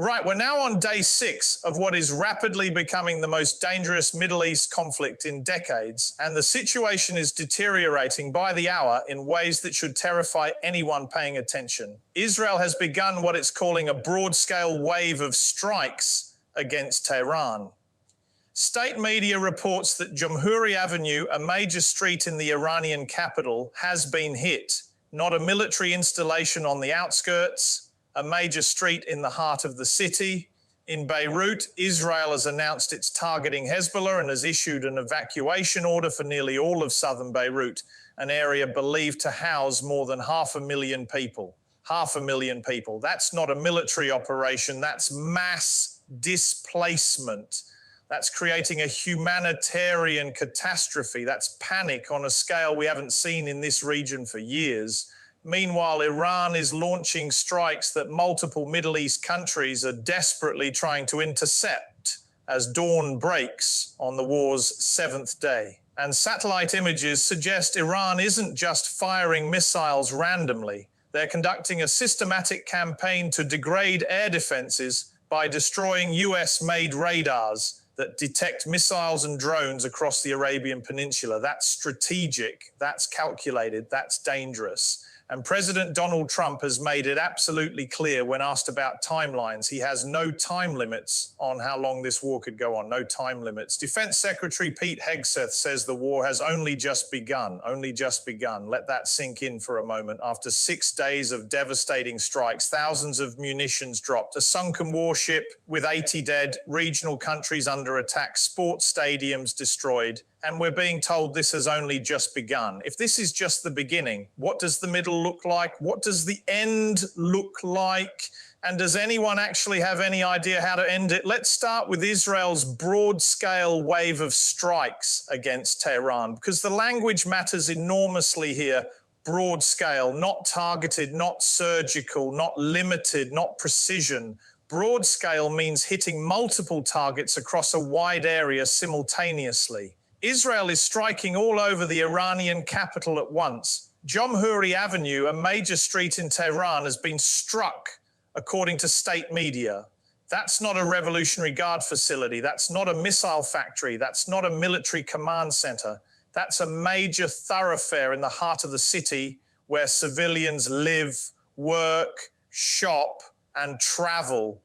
Right, we're now on day 6 of what is rapidly becoming the most dangerous Middle East conflict in decades, and the situation is deteriorating by the hour in ways that should terrify anyone paying attention. Israel has begun what it's calling a broad-scale wave of strikes against Tehran. State media reports that Jomhuri Avenue, a major street in the Iranian capital, has been hit. Not a military installation on the outskirts, a major street in the heart of the city. In Beirut, Israel has announced it's targeting Hezbollah and has issued an evacuation order for nearly all of southern Beirut, an area believed to house more than 500,000 people. 500,000 people. That's not a military operation, that's mass displacement. That's creating a humanitarian catastrophe. That's panic on a scale we haven't seen in this region for years. Meanwhile, Iran is launching strikes that multiple Middle East countries are desperately trying to intercept as dawn breaks on the war's 7th day. And satellite images suggest Iran isn't just firing missiles randomly. They're conducting a systematic campaign to degrade air defenses by destroying US-made radars that detect missiles and drones across the Arabian Peninsula. That's strategic, that's calculated, that's dangerous. And President Donald Trump has made it absolutely clear when asked about timelines. He has no time limits on how long this war could go on, no time limits. Defense Secretary Pete Hegseth says the war has only just begun, only just begun. Let that sink in for a moment. After 6 days of devastating strikes, thousands of munitions dropped, a sunken warship with 80 dead, regional countries under attack, sports stadiums destroyed. And we're being told this has only just begun. If this is just the beginning, what does the middle look like? What does the end look like? And does anyone actually have any idea how to end it? Let's start with Israel's broad-scale wave of strikes against Tehran, because the language matters enormously here. Broad scale, not targeted, not surgical, not limited, not precision. Broad scale means hitting multiple targets across a wide area simultaneously. Israel is striking all over the Iranian capital at once. Jomhuri Avenue, a major street in Tehran, has been struck, according to state media. That's not a Revolutionary Guard facility. That's not a missile factory. That's not a military command center. That's a major thoroughfare in the heart of the city where civilians live, work, shop, and travel.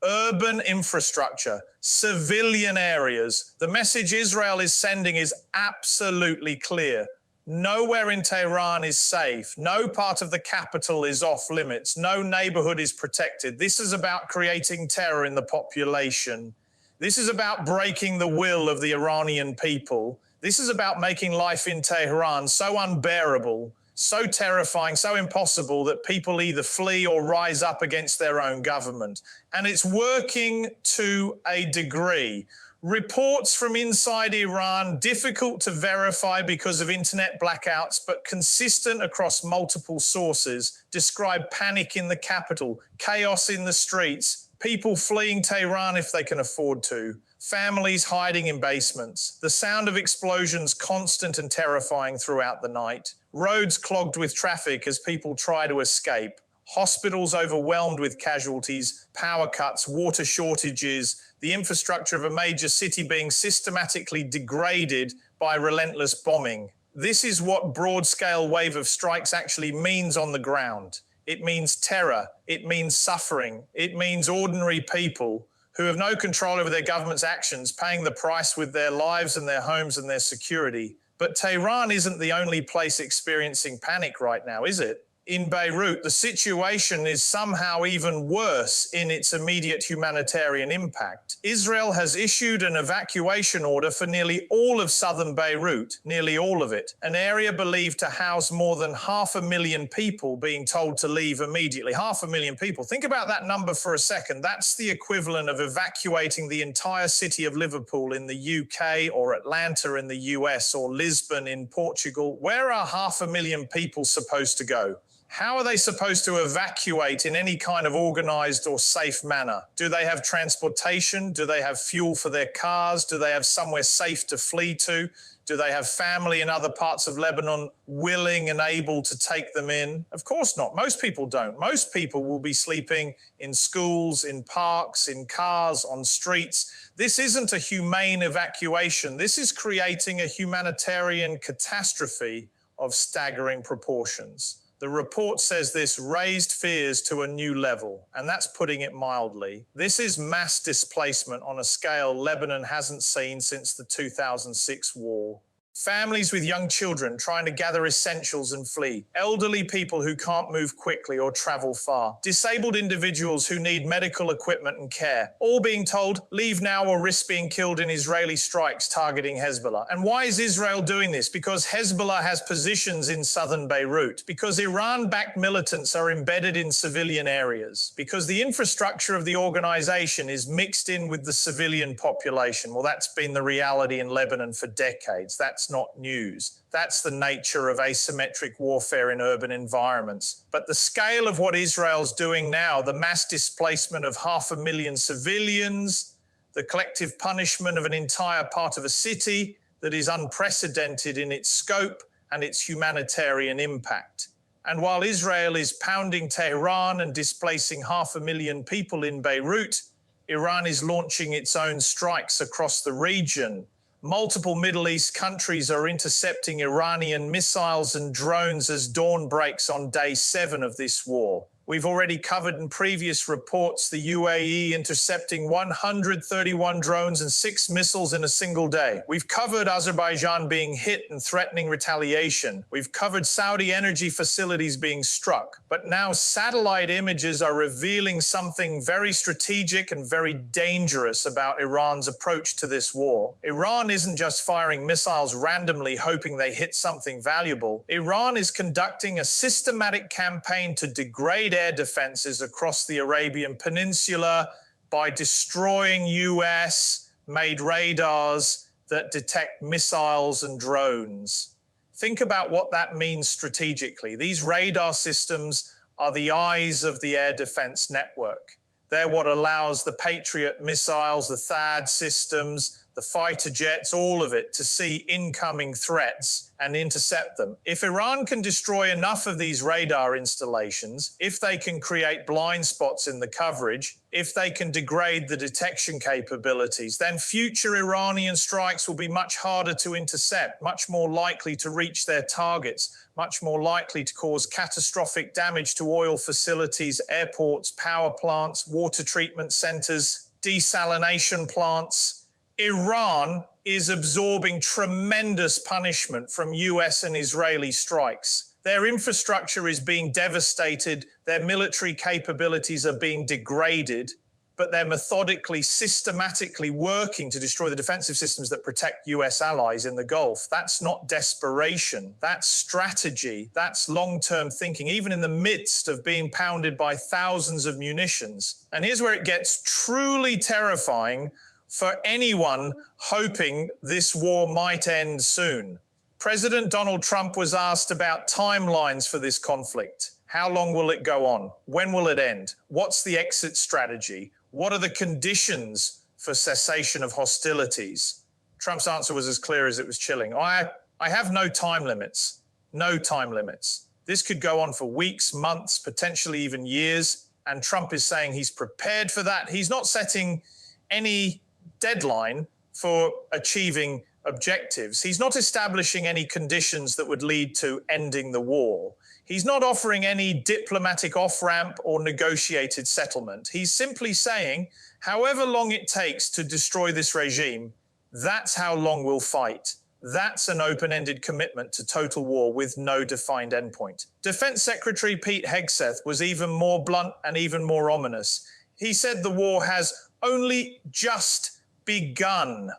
Urban infrastructure, civilian areas. The message Israel is sending is absolutely clear. Nowhere in Tehran is safe. No part of the capital is off limits. No neighborhood is protected. This is about creating terror in the population. This is about breaking the will of the Iranian people. This is about making life in Tehran so unbearable, so terrifying, so impossible that people either flee or rise up against their own government. And it's working to a degree. Reports from inside Iran, difficult to verify because of internet blackouts, but consistent across multiple sources, describe panic in the capital, chaos in the streets, people fleeing Tehran if they can afford to, families hiding in basements, the sound of explosions constant and terrifying throughout the night, roads clogged with traffic as people try to escape, hospitals overwhelmed with casualties, power cuts, water shortages, the infrastructure of a major city being systematically degraded by relentless bombing. This is what broad-scale wave of strikes actually means on the ground. It means terror, it means suffering, it means ordinary people who have no control over their government's actions, paying the price with their lives and their homes and their security. But Tehran isn't the only place experiencing panic right now, is it? In Beirut, the situation is somehow even worse in its immediate humanitarian impact. Israel has issued an evacuation order for nearly all of southern Beirut, nearly all of it, an area believed to house more than 500,000 people being told to leave immediately. 500,000 people. Think about that number for a second. That's the equivalent of evacuating the entire city of Liverpool in the UK, or Atlanta in the US, or Lisbon in Portugal. Where are 500,000 people supposed to go? How are they supposed to evacuate in any kind of organized or safe manner? Do they have transportation? Do they have fuel for their cars? Do they have somewhere safe to flee to? Do they have family in other parts of Lebanon willing and able to take them in? Of course not. Most people don't. Most people will be sleeping in schools, in parks, in cars, on streets. This isn't a humane evacuation. This is creating a humanitarian catastrophe of staggering proportions. The report says this raised fears to a new level, and that's putting it mildly. This is mass displacement on a scale Lebanon hasn't seen since the 2006 war. Families with young children trying to gather essentials and flee. Elderly people who can't move quickly or travel far. Disabled individuals who need medical equipment and care. All being told, leave now or risk being killed in Israeli strikes targeting Hezbollah. And why is Israel doing this? Because Hezbollah has positions in southern Beirut. Because Iran-backed militants are embedded in civilian areas. Because the infrastructure of the organization is mixed in with the civilian population. Well, that's been the reality in Lebanon for decades. That's not news. That's the nature of asymmetric warfare in urban environments. But the scale of what Israel's doing now, the mass displacement of 500,000 civilians, the collective punishment of an entire part of a city that is unprecedented in its scope and its humanitarian impact. And while Israel is pounding Tehran and displacing 500,000 people in Beirut, Iran is launching its own strikes across the region. Multiple Middle East countries are intercepting Iranian missiles and drones as dawn breaks on day 7 of this war. We've already covered in previous reports the UAE intercepting 131 drones and 6 missiles in a single day. We've covered Azerbaijan being hit and threatening retaliation. We've covered Saudi energy facilities being struck. But now satellite images are revealing something very strategic and very dangerous about Iran's approach to this war. Iran isn't just firing missiles randomly hoping they hit something valuable. Iran is conducting a systematic campaign to degrade air defenses across the Arabian Peninsula by destroying US-made radars that detect missiles and drones. Think about what that means strategically. These radar systems are the eyes of the air defense network. They're what allows the Patriot missiles, the THAAD systems, the fighter jets, all of it, to see incoming threats and intercept them. If Iran can destroy enough of these radar installations, if they can create blind spots in the coverage, if they can degrade the detection capabilities, then future Iranian strikes will be much harder to intercept, much more likely to reach their targets, much more likely to cause catastrophic damage to oil facilities, airports, power plants, water treatment centers, desalination plants. Iran is absorbing tremendous punishment from US and Israeli strikes. Their infrastructure is being devastated, their military capabilities are being degraded, but they're methodically, systematically working to destroy the defensive systems that protect US allies in the Gulf. That's not desperation, that's strategy, that's long-term thinking, even in the midst of being pounded by thousands of munitions. And here's where it gets truly terrifying for anyone hoping this war might end soon. President Donald Trump was asked about timelines for this conflict. How long will it go on? When will it end? What's the exit strategy? What are the conditions for cessation of hostilities? Trump's answer was as clear as it was chilling. I have no time limits. No time limits. This could go on for weeks, months, potentially even years. And Trump is saying he's prepared for that. He's not setting any deadline for achieving objectives. He's not establishing any conditions that would lead to ending the war. He's not offering any diplomatic off-ramp or negotiated settlement. He's simply saying, however long it takes to destroy this regime, that's how long we'll fight. That's an open-ended commitment to total war with no defined endpoint. Defense Secretary Pete Hegseth was even more blunt and even more ominous. He said the war has only just begun.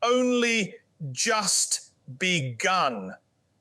Only just begun.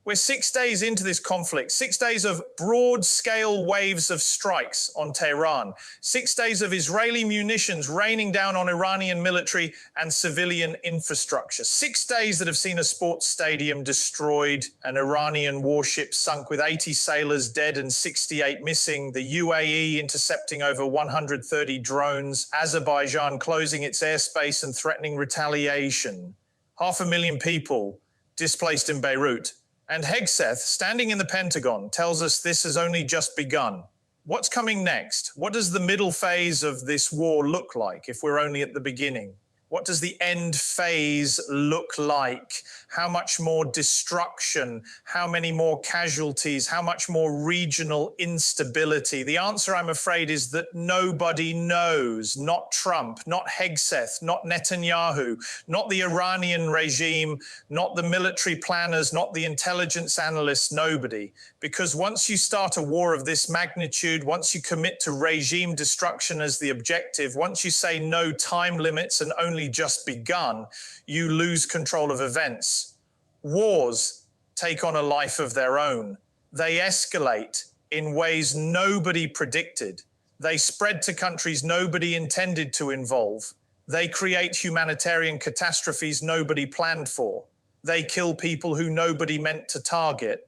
We're 6 days into this conflict, 6 days of broad-scale waves of strikes on Tehran, 6 days of Israeli munitions raining down on Iranian military and civilian infrastructure, 6 days that have seen a sports stadium destroyed, an Iranian warship sunk with 80 sailors dead and 68 missing, the UAE intercepting over 130 drones, Azerbaijan closing its airspace and threatening retaliation, 500,000 people displaced in Beirut. And Hegseth, standing in the Pentagon, tells us this has only just begun. What's coming next? What does the middle phase of this war look like if we're only at the beginning? What does the end phase look like? How much more destruction? How many more casualties? How much more regional instability? The answer, I'm afraid, is that nobody knows. Not Trump, not Hegseth, not Netanyahu, not the Iranian regime, not the military planners, not the intelligence analysts, nobody. Because once you start a war of this magnitude, once you commit to regime destruction as the objective, once you say no time limits and only just begun, you lose control of events. Wars take on a life of their own. They escalate in ways nobody predicted. They spread to countries nobody intended to involve. They create humanitarian catastrophes nobody planned for. They kill people who nobody meant to target.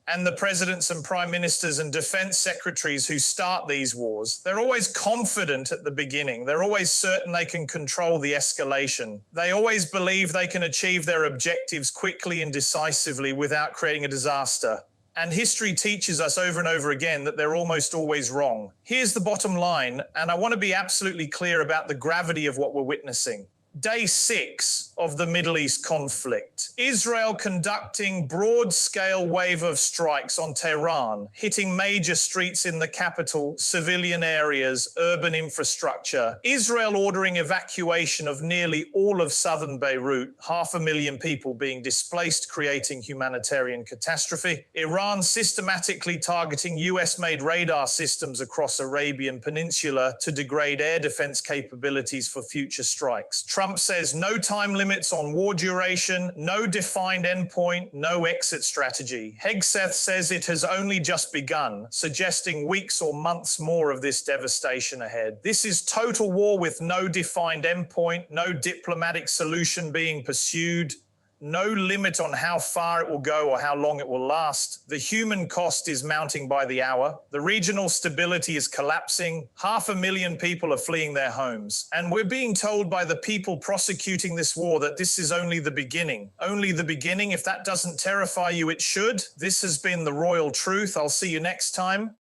And the presidents and prime ministers and defense secretaries who start these wars, they're always confident at the beginning. They're always certain they can control the escalation. They always believe they can achieve their objectives quickly and decisively without creating a disaster. And history teaches us over and over again that they're almost always wrong. Here's the bottom line, and I want to be absolutely clear about the gravity of what we're witnessing. Day 6 of the Middle East conflict. Israel conducting broad-scale wave of strikes on Tehran, hitting major streets in the capital, civilian areas, urban infrastructure. Israel ordering evacuation of nearly all of southern Beirut, 500,000 people being displaced, creating humanitarian catastrophe. Iran systematically targeting US-made radar systems across Arabian Peninsula to degrade air defense capabilities for future strikes. Trump says no time limits on war duration, no defined endpoint, no exit strategy. Hegseth says it has only just begun, suggesting weeks or months more of this devastation ahead. This is total war with no defined endpoint, no diplomatic solution being pursued, no limit on how far it will go or how long it will last. The human cost is mounting by the hour. The regional stability is collapsing. 500,000 people are fleeing their homes. And we're being told by the people prosecuting this war that this is only the beginning. Only the beginning. If that doesn't terrify you, it should. This has been The Royal Truth. I'll see you next time.